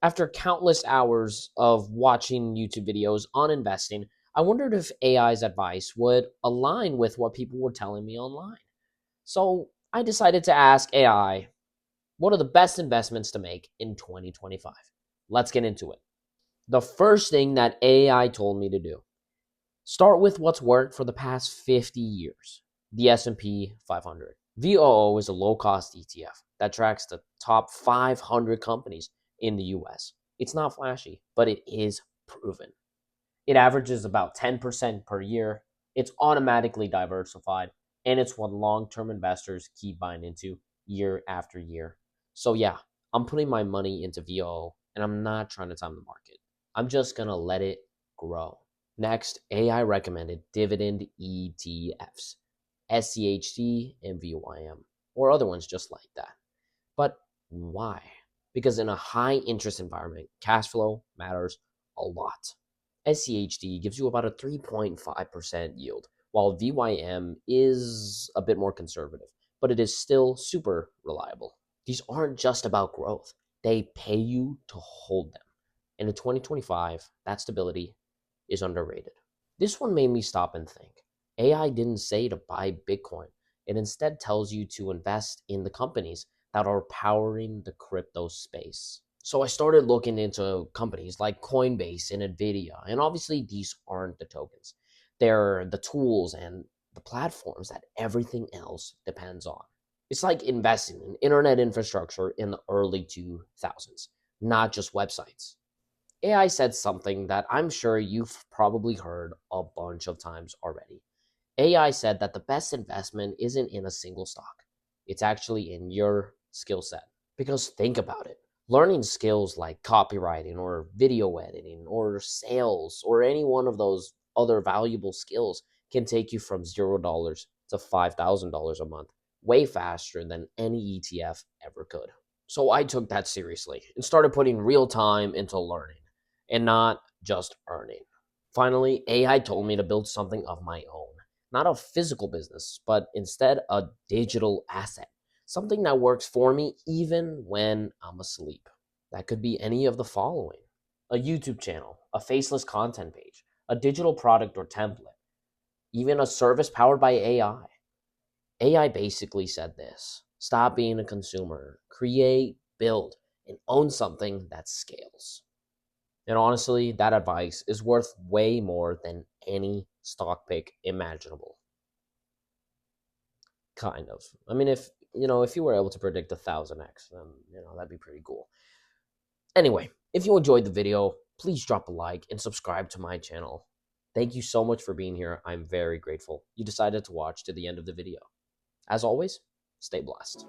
After countless hours of watching YouTube videos on investing, I wondered if AI's advice would align with what people were telling me online. So I decided to ask AI, what are the best investments to make in 2025? Let's get into it. The first thing that AI told me to do, start with what's worked for the past 50 years, the S&P 500. VOO is a low-cost ETF that tracks the top 500 companies in the US. It's not flashy, but it is proven. It averages about 10% per year. It's automatically diversified, and it's what long-term investors keep buying into year after year. So yeah, I'm putting my money into VOO, and I'm not trying to time the market. I'm just going to let it grow. Next, AI recommended dividend ETFs, SCHD and VYM, or other ones just like that. But why? Because in a high interest environment, cash flow matters a lot. SCHD gives you about a 3.5% yield, while VYM is a bit more conservative, but it is still super reliable. These aren't just about growth, they pay you to hold them. And in 2025, that stability is underrated. This one made me stop and think. AI didn't say to buy Bitcoin, it instead tells you to invest in the companies that are powering the crypto space. So I started looking into companies like Coinbase and Nvidia, and obviously these aren't the tokens. They're the tools and the platforms that everything else depends on. It's like investing in internet infrastructure in the early 2000s, not just websites. AI said something that I'm sure you've probably heard a bunch of times already. AI said that the best investment isn't in a single stock, it's actually in your skill set. Because think about it, learning skills like copywriting or video editing or sales or any one of those other valuable skills can take you from $0 to $5,000 a month way faster than any ETF ever could. So I took that seriously and started putting real time into learning and not just earning. Finally, AI told me to build something of my own, not a physical business, but instead a digital asset, something that works for me even when I'm asleep. That could be any of the following: a YouTube channel, a faceless content page, a digital product or template, even a service powered by AI. AI basically said this: stop being a consumer, create, build, and own something that scales. And honestly, that advice is worth way more than any stock pick imaginable. Kind of. I mean, if you were able to predict 1000x, then that'd be pretty cool. Anyway, if you enjoyed the video, please drop a like and subscribe to my channel. Thank you so much for being here. I'm very grateful you decided to watch to the end of the video. As always, stay blessed.